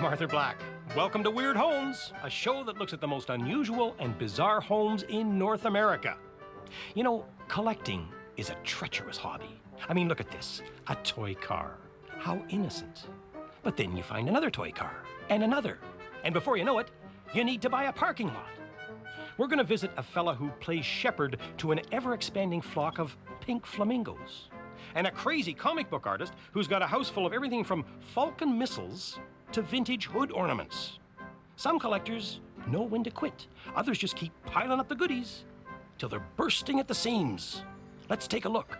I'm Arthur Black. Welcome to Weird Homes, a show that looks at the most unusual and bizarre homes in North America. You know, collecting is a treacherous hobby. I mean, look at this, a toy car. How innocent. But then you find another toy car, and another. And before you know it, you need to buy a parking lot. We're going to visit a fella who plays shepherd to an ever-expanding flock of pink flamingos. And a crazy comic book artist who's got a house full of everything from falcon missiles to vintage hood ornaments. Some collectors know when to quit. Others just keep piling up the goodies till they're bursting at the seams. Let's take a look.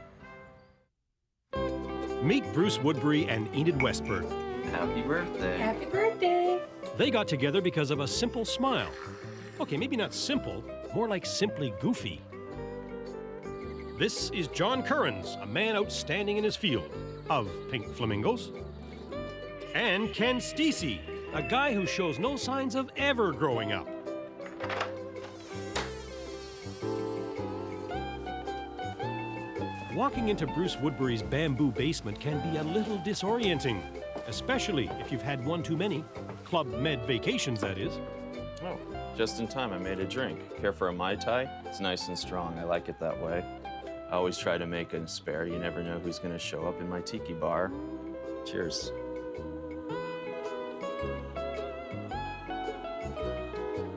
Meet Bruce Woodbury and Enid Westburn. Happy birthday. Happy birthday. They got together because of a simple smile. Okay, maybe not simple, more like simply goofy. This is John Currins, a man outstanding in his field of pink flamingos. And Ken Steacy, a guy who shows no signs of ever growing up. Walking into Bruce Woodbury's bamboo basement can be a little disorienting, especially if you've had one too many. Club Med vacations, that is. Oh, just in time, I made a drink. Care for a Mai Tai? It's nice and strong. I like it that way. I always try to make a spare. You never know who's going to show up in my tiki bar. Cheers.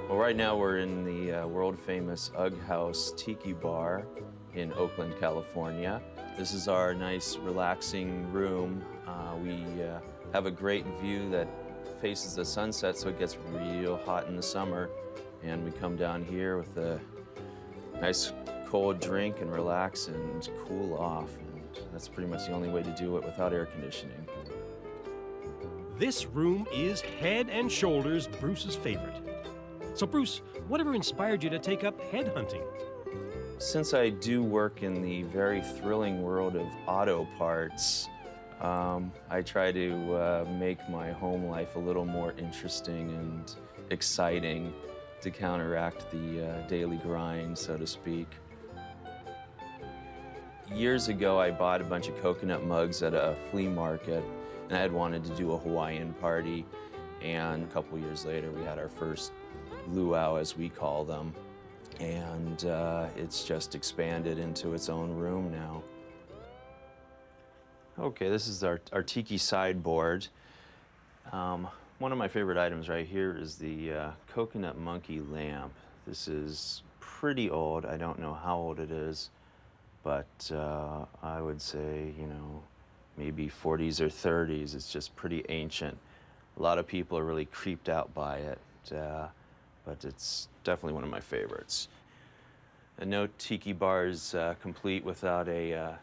Well, right now we're in the world-famous Ugg House Tiki Bar in Oakland, California. This is our nice, relaxing room. We have a great view that faces the sunset, so it gets real hot in the summer. And we come down here with a nice cold drink and relax and cool off. And that's pretty much the only way to do it without air conditioning. This room is head and shoulders Bruce's favorite. So Bruce, whatever inspired you to take up head hunting? Since I do work in the very thrilling world of auto parts, I try to make my home life a little more interesting and exciting to counteract the daily grind, so to speak. Years ago, I bought a bunch of coconut mugs at a flea market, and I had wanted to do a Hawaiian party. And a couple years later, we had our first luau, as we call them. And it's just expanded into its own room now. Okay, this is our tiki sideboard. One of my favorite items right here is the coconut monkey lamp. This is pretty old. I don't know how old it is, but I would say, you know, maybe 40s or 30s. It's just pretty ancient. A lot of people are really creeped out by it, but it's definitely one of my favorites. And no tiki bar is complete without a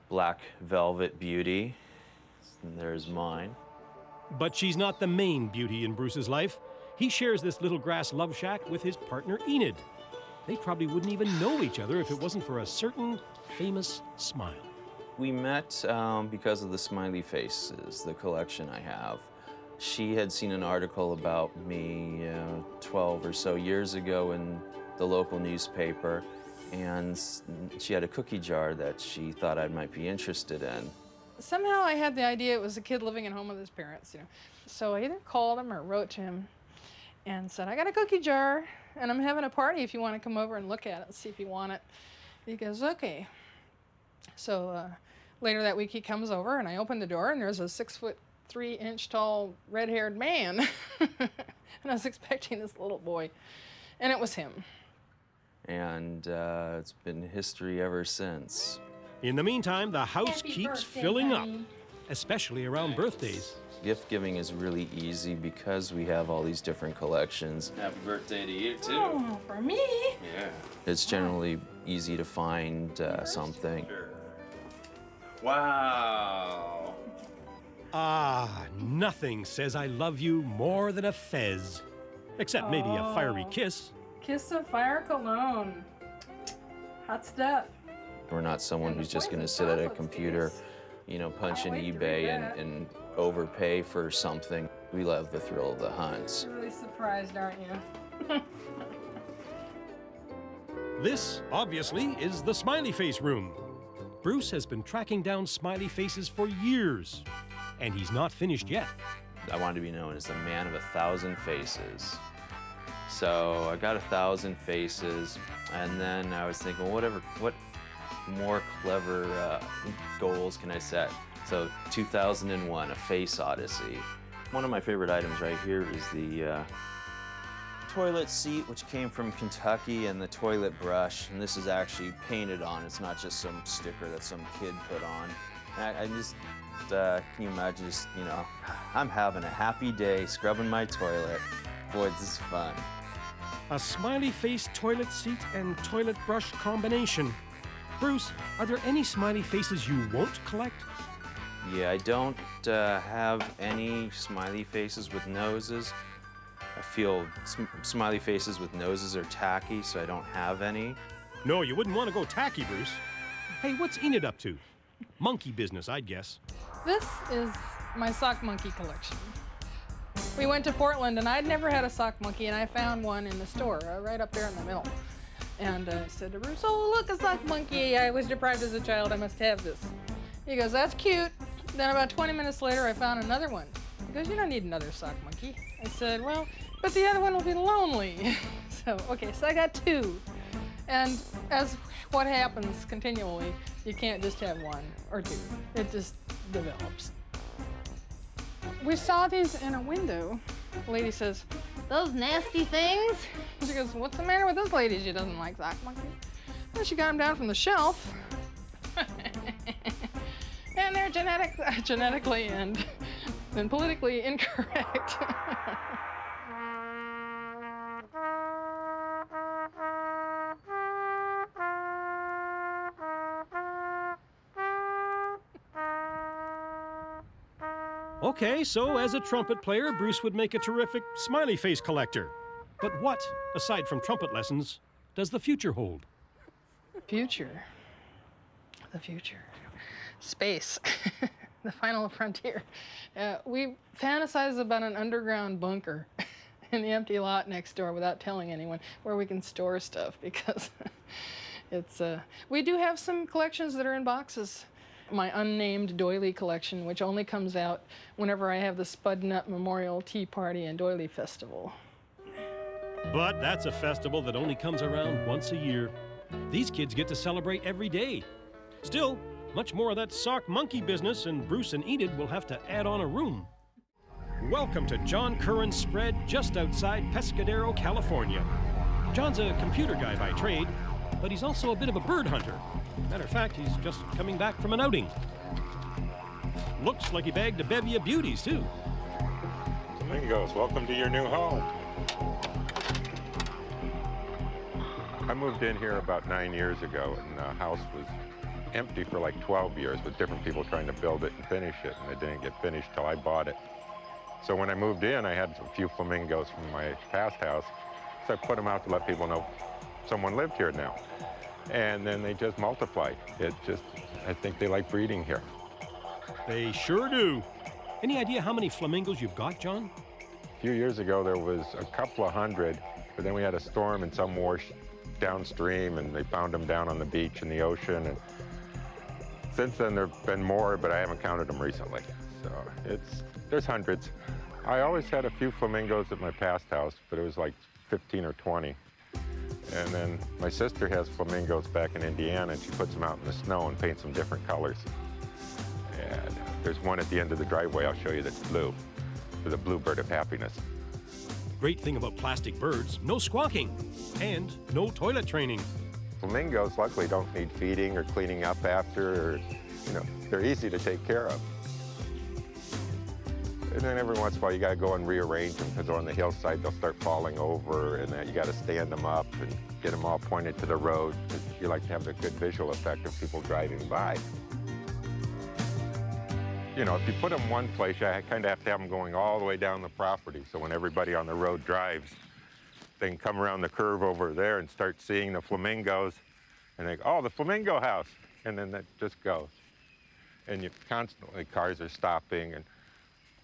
black velvet beauty. And there's mine. But she's not the main beauty in Bruce's life. He shares this little grass love shack with his partner Enid. They probably wouldn't even know each other if it wasn't for a certain famous smile. We met because of the Smiley faces, the collection I have. She had seen an article about me 12 or so years ago in the local newspaper, and she had a cookie jar that she thought I might be interested in. Somehow I had the idea it was a kid living at home with his parents, you know. So I either called him or wrote to him and said, I got a cookie jar and I'm having a party if you want to come over and look at it and see if you want it. He goes, okay. So later that week he comes over and I open the door and there's a 6'3" tall red-haired man. And I was expecting this little boy, and it was him. And it's been history ever since. In the meantime, the house Happy keeps birthday, filling honey. up, especially around birthdays. Gift giving is really easy because we have all these different collections. Happy birthday to you, too. Oh, for me? Yeah. It's generally easy to find something. Wow. Ah, nothing says I love you more than a fez. Except maybe a fiery kiss. Kiss of Fire cologne. Hot stuff. We're not someone who's just going to sit at a computer, you know, punch in eBay and overpay for something. We love the thrill of the hunt. You're really surprised, aren't you? This, obviously, is the Smiley Face room. Bruce has been tracking down Smiley Faces for years, and he's not finished yet. I wanted to be known as the man of 1,000 faces. So I got 1,000 faces, and then I was thinking, well, what more clever goals can I set? So 2001, A Face Odyssey. One of my favorite items right here is the toilet seat, which came from Kentucky, and the toilet brush. And this is actually painted on. It's not just some sticker that some kid put on. And I just, can you imagine just, you know, I'm having a happy day scrubbing my toilet. Boy, this is fun. A smiley face toilet seat and toilet brush combination. Bruce, are there any smiley faces you won't collect? Yeah, I don't have any smiley faces with noses. I feel smiley faces with noses are tacky, so I don't have any. No, you wouldn't want to go tacky, Bruce. Hey, what's Enid up to? Monkey business, I'd guess. This is my sock monkey collection. We went to Portland, and I'd never had a sock monkey, and I found one in the store, right up there in the middle. And I said to Bruce, oh, look, a sock monkey. I was deprived as a child. I must have this. He goes, that's cute. Then about 20 minutes later, I found another one. He goes, you don't need another sock monkey. I said, well, but the other one will be lonely. So, okay, so I got two. And as what happens continually, you can't just have one or two. It just develops. We saw these in a window. The lady says, those nasty things. She goes, what's the matter with this lady? She doesn't like sock monkeys. Well, she got them down from the shelf. And they're genetically and politically incorrect. Okay, so as a trumpet player, Bruce would make a terrific smiley face collector. But what, aside from trumpet lessons, does the future hold? Future. The future. Space. The final frontier. We fantasize about an underground bunker in the empty lot next door without telling anyone where we can store stuff because it's, we do have some collections that are in boxes. My unnamed doily collection, which only comes out whenever I have the Spud Nut Memorial Tea Party and Doily Festival. But that's a festival that only comes around once a year. These kids get to celebrate every day. Still, much more of that sock monkey business, and Bruce and Enid will have to add on a room. Welcome to John Currins' spread just outside Pescadero, California. John's a computer guy by trade, but he's also a bit of a bird hunter. Matter of fact, he's just coming back from an outing. Looks like he bagged a bevy of beauties, too. Flamingos, welcome to your new home. I moved in here about 9 years ago, and the house was empty for like 12 years with different people trying to build it and finish it, and it didn't get finished till I bought it. So when I moved in, I had a few flamingos from my past house, so I put them out to let people know someone lived here now. And then they just multiplied. I think they like breeding here. They sure do. Any idea how many flamingos you've got, John? A few years ago, there was a couple of hundred, but then we had a storm and some washed downstream, and they found them down on the beach in the ocean. And since then, there have been more, but I haven't counted them recently. So there's hundreds. I always had a few flamingos at my past house, but it was like 15 or 20. And then my sister has flamingos back in Indiana, and she puts them out in the snow and paints them different colors. And there's one at the end of the driveway I'll show you that's blue, for the bluebird of happiness. Great thing about plastic birds, no squawking and no toilet training. Flamingos, luckily, don't need feeding or cleaning up after, or, they're easy to take care of. And then every once in a while, you got to go and rearrange them because on the hillside, they'll start falling over, and then you got to stand them up and get them all pointed to the road because you like to have a good visual effect of people driving by. If you put them one place, you kind of have to have them going all the way down the property. So when everybody on the road drives, they can come around the curve over there and start seeing the flamingos, and they go, oh, the flamingo house, and then that just goes. And constantly, cars are stopping and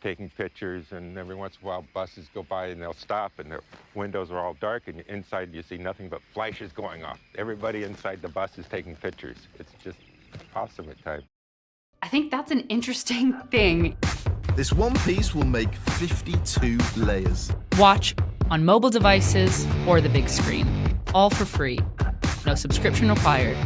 taking pictures, and every once in a while buses go by and they'll stop and their windows are all dark, and inside you see nothing but flashes going off. Everybody inside the bus is taking pictures. It's just awesome at times. I think that's an interesting thing. This one piece will make 52 layers. Watch on mobile devices or the big screen. All for free. No subscription required.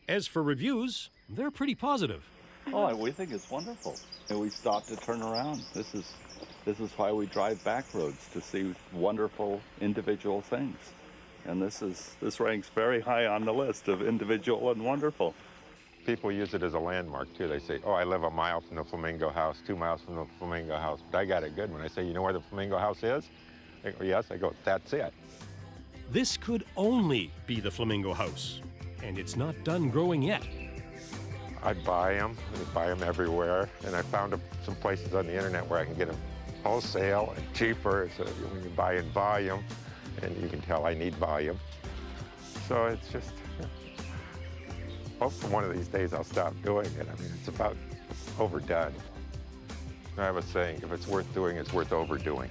As for reviews, they're pretty positive. Oh, we think it's wonderful. And we stopped to turn around. This is why we drive back roads, to see wonderful individual things. And this ranks very high on the list of individual and wonderful. People use it as a landmark, too. They say, oh, I live a mile from the Flamingo house, 2 miles from the Flamingo house. But I got it good when I say, you know where the Flamingo house is? They go, yes. I go, that's it. This could only be the Flamingo house, and it's not done growing yet. I'd buy them everywhere, and I found some places on the internet where I can get them wholesale and cheaper, so when you buy in volume, and you can tell I need volume. So it's just, hopefully one of these days I'll stop doing it. I mean, it's about overdone. I have a saying, if it's worth doing, it's worth overdoing.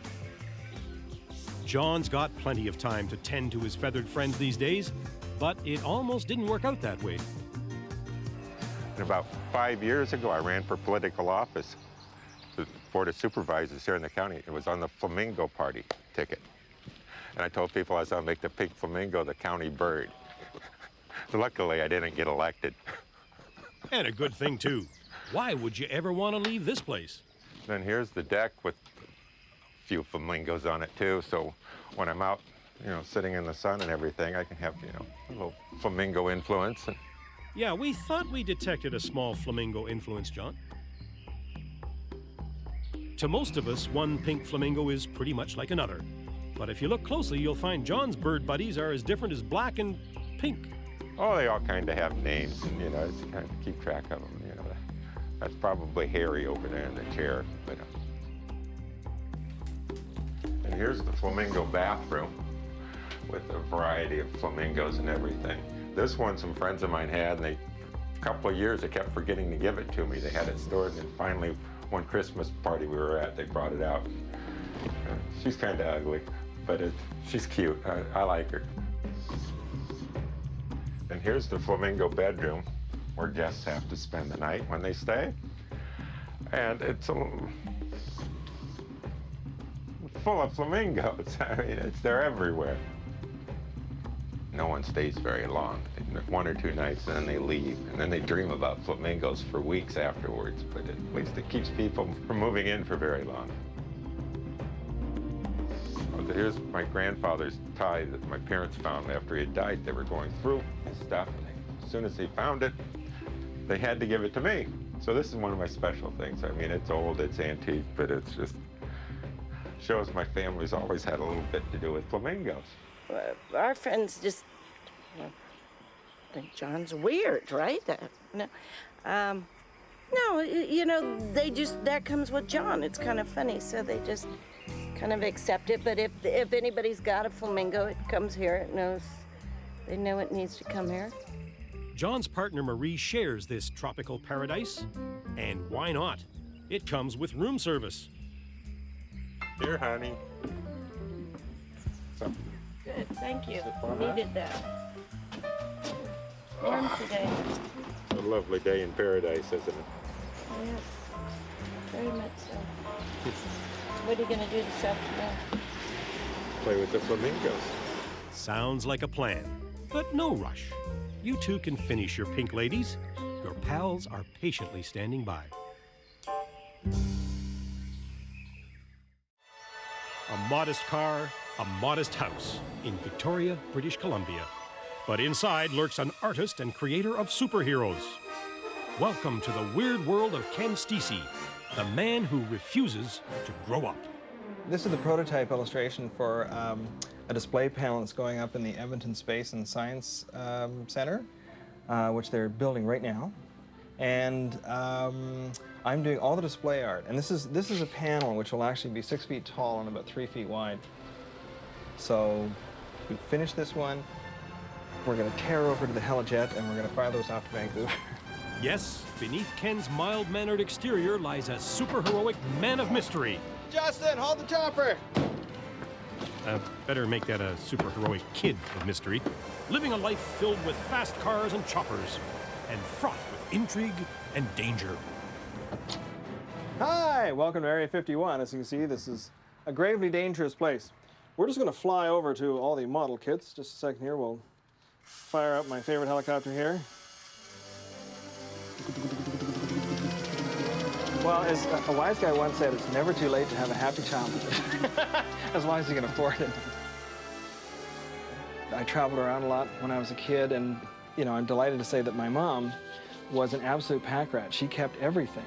John's got plenty of time to tend to his feathered friends these days, but it almost didn't work out that way. And about 5 years ago, I ran for political office, the Board of Supervisors here in the county. It was on the Flamingo Party ticket. And I told people I was going to make the pink flamingo the county bird. Luckily, I didn't get elected. And a good thing, too. Why would you ever want to leave this place? Then here's the deck with a few flamingos on it, too. So when I'm out, sitting in the sun and everything, I can have, a little flamingo influence. Yeah, we thought we detected a small flamingo influence, John. To most of us, one pink flamingo is pretty much like another. But if you look closely, you'll find John's bird buddies are as different as black and pink. Oh, they all kind of have names, and, it's kind of keep track of them, That's probably Harry over there in the chair. But, and here's the flamingo bathroom with a variety of flamingos and everything. This one some friends of mine had, and a couple of years they kept forgetting to give it to me. They had it stored, and then finally, one Christmas party we were at, they brought it out. She's kind of ugly, but she's cute. I like her. And here's the flamingo bedroom, where guests have to spend the night when they stay. And it's full of flamingos. I mean, they're everywhere. No one stays very long, 1 or 2 nights, and then they leave. And then they dream about flamingos for weeks afterwards, but at least it keeps people from moving in for very long. Here's my grandfather's tie that my parents found after he had died. They were going through his stuff, and as soon as they found it, they had to give it to me. So this is one of my special things. I mean, it's old, it's antique, but it's just shows my family's always had a little bit to do with flamingos. Our friends just think John's weird, right? No, they just, that comes with John. It's kind of funny, so they just kind of accept it. But if anybody's got a flamingo, it comes here. They know it needs to come here. John's partner Marie shares this tropical paradise, and why not? It comes with room service. Here, honey. Good, thank you. Needed that. Warm today. It's a lovely day in paradise, isn't it? Yes, very much so. What are you going to do this afternoon? Play with the flamingos. Sounds like a plan, but no rush. You two can finish your pink ladies. Your pals are patiently standing by. A modest car, a modest house in Victoria, British Columbia. But inside lurks an artist and creator of superheroes. Welcome to the weird world of Ken Steacy, the man who refuses to grow up. This is the prototype illustration for a display panel that's going up in the Edmonton Space and Science Center, which they're building right now. And I'm doing all the display art. And this is a panel which will actually be 6 feet tall and about 3 feet wide. So we finish this one. We're going to tear over to the Helijet, and we're going to fire those off to Vancouver. Yes, beneath Ken's mild-mannered exterior lies a superheroic man of mystery. Justin, hold the chopper! Better make that a superheroic kid of mystery, living a life filled with fast cars and choppers, and fraught with intrigue, and danger. Hi, welcome to Area 51. As you can see, this is a gravely dangerous place. We're just going to fly over to all the model kits. Just a second here, we'll fire up my favorite helicopter here. Well, as a wise guy once said, it's never too late to have a happy childhood, as long as you can afford it. I traveled around a lot when I was a kid, and I'm delighted to say that my mom was an absolute pack rat. She kept everything.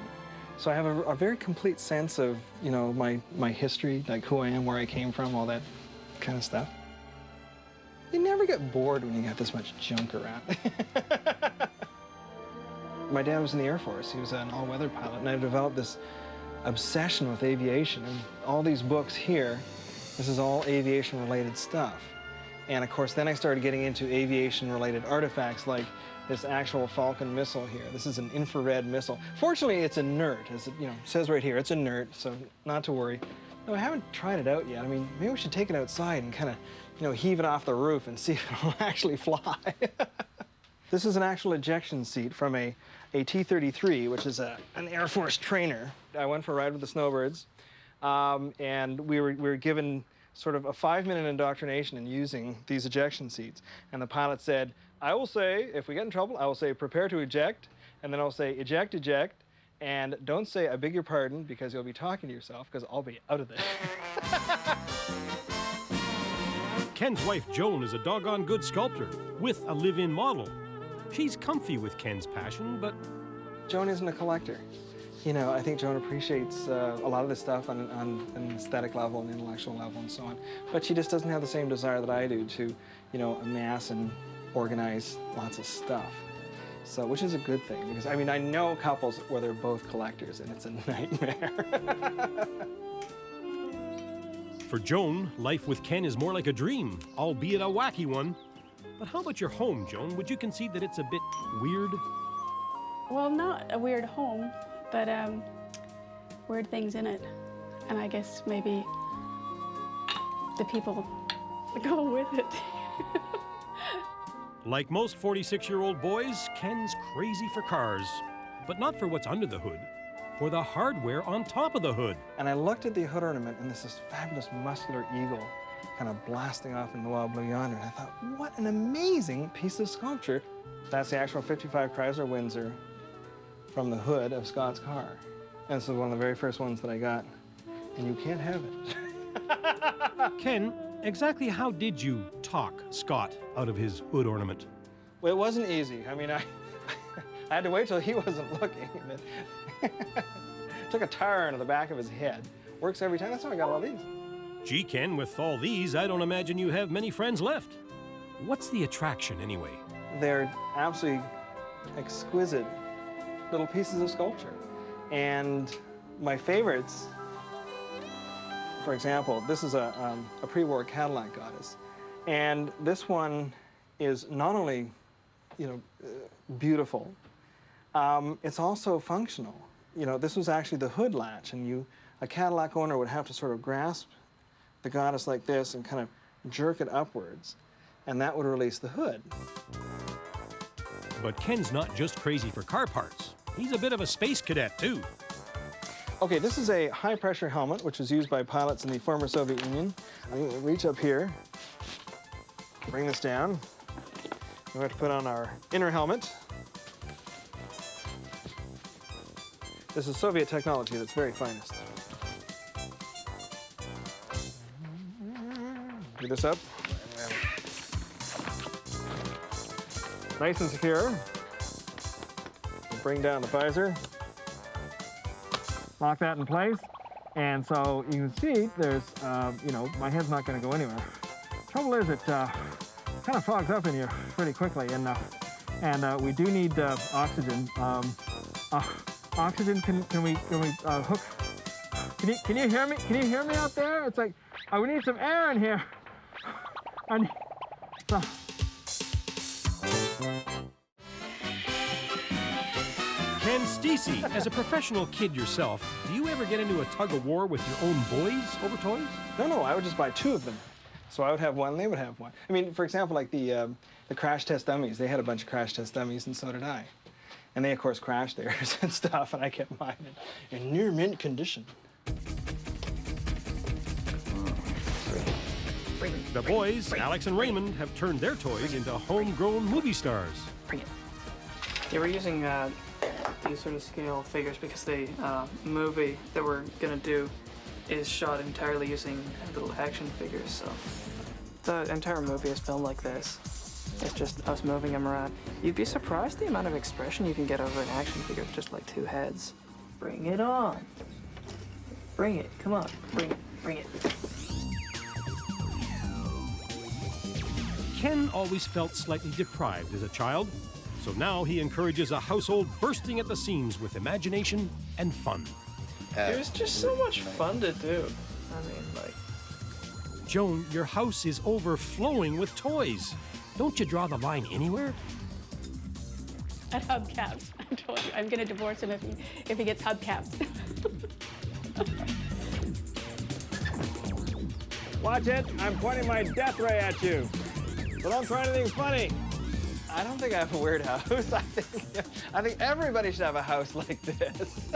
So I have a very complete sense of, my history, like who I am, where I came from, all that kind of stuff. You never get bored when you got this much junk around. My dad was in the Air Force. He was an all-weather pilot, and I developed this obsession with aviation. And all these books here, this is all aviation-related stuff. And of course, then I started getting into aviation-related artifacts like this actual Falcon missile here. This is an infrared missile. Fortunately, it's inert, as it says right here. It's inert, so not to worry. No, I haven't tried it out yet. I mean, maybe we should take it outside and kind of, heave it off the roof and see if it'll actually fly. This is an actual ejection seat from a T-33, which is an Air Force trainer. I went for a ride with the snowbirds, and we were given sort of a 5-minute indoctrination in using these ejection seats. And the pilot said, I will say, if we get in trouble, I will say, prepare to eject, and then I'll say, eject, eject, and don't say, I beg your pardon, because you'll be talking to yourself, because I'll be out of this. Ken's wife, Joan, is a doggone good sculptor with a live-in model. She's comfy with Ken's passion, but... Joan isn't a collector. I think Joan appreciates a lot of this stuff on an aesthetic level and intellectual level and so on. But she just doesn't have the same desire that I do to, amass and organize lots of stuff. So, which is a good thing, because, I know couples where they're both collectors, and it's a nightmare. For Joan, life with Ken is more like a dream, albeit a wacky one. But how about your home, Joan? Would you concede that it's a bit weird? Well, not a weird home, but weird things in it. And I guess maybe the people that go with it. Like most 46-year-old boys, Ken's crazy for cars. But not for what's under the hood, for the hardware on top of the hood. And I looked at the hood ornament, and there's this fabulous muscular eagle kind of blasting off in the wild blue yonder. And I thought, what an amazing piece of sculpture. That's the actual 55 Chrysler Windsor from the hood of Scott's car. And this is one of the very first ones that I got. And you can't have it. Ken, exactly how did you talk Scott out of his hood ornament? Well, it wasn't easy. I had to wait till he wasn't looking. Took a tire into the back of his head. Works every time. That's how I got all these. Gee, Ken, with all these, I don't imagine you have many friends left. What's the attraction, anyway? They're absolutely exquisite little pieces of sculpture. And my favorites, for example, this is a pre-war Cadillac goddess. And this one is not only, beautiful, it's also functional. This was actually the hood latch, and a Cadillac owner would have to sort of grasp the goddess like this and kind of jerk it upwards, and that would release the hood. But Ken's not just crazy for car parts. He's a bit of a space cadet, too. Okay, this is a high-pressure helmet, which was used by pilots in the former Soviet Union. I'm going to reach up here, bring this down. We have to put on our inner helmet. This is Soviet technology at its very finest. Do this up. Nice and secure. We'll bring down the visor. Lock that in place. And so you can see there's, my head's not going to go anywhere. Trouble is it kind of fogs up in here pretty quickly. And we do need oxygen. Oxygen, can we hook? Can you hear me? Can you hear me out there? It's like, we need some air in here. Ken Steacy, as a professional kid yourself, do you ever get into a tug-of-war with your own boys over toys? No, I would just buy 2 of them. So I would have one, they would have one. For example, like the crash test dummies, they had a bunch of crash test dummies, and so did I. And they, of course, crashed theirs and stuff, and I kept mine in near mint condition. The boys, Alex and Raymond, have turned their toys into homegrown movie stars. Yeah, we're using these sort of scale figures because the movie that we're gonna do is shot entirely using little action figures. So the entire movie is filmed like this. It's just us moving them around. You'd be surprised the amount of expression you can get over an action figure with just like two heads. Bring it on. Bring it. Come on. Bring it. Bring it. Ken always felt slightly deprived as a child, so now he encourages a household bursting at the seams with imagination and fun. It was just so much fun to do. I mean, like... Joan, your house is overflowing with toys. Don't you draw the line anywhere? At hubcaps. I told you, I'm gonna divorce him if he gets hubcaps. Watch it. I'm pointing my death ray at you. So don't try anything funny. I don't think I have a weird house. I think everybody should have a house like this.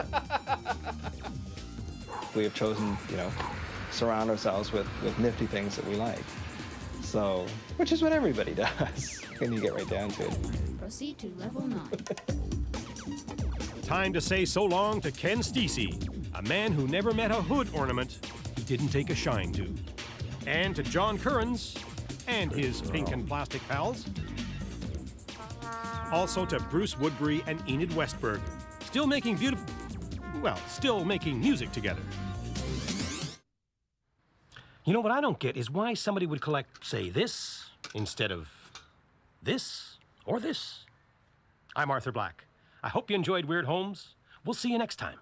We have chosen, you know, surround ourselves with nifty things that we like. So, which is what everybody does when you get right down to it. Proceed to level 9. Time to say so long to Ken Steacy, a man who never met a hood ornament he didn't take a shine to. And to John Currins and his pink and plastic pals. Also to Bruce Woodbury and Enid Westberg, still making still making music together. You know what I don't get is why somebody would collect, say, this instead of this or this. I'm Arthur Black. I hope you enjoyed Weird Homes. We'll see you next time.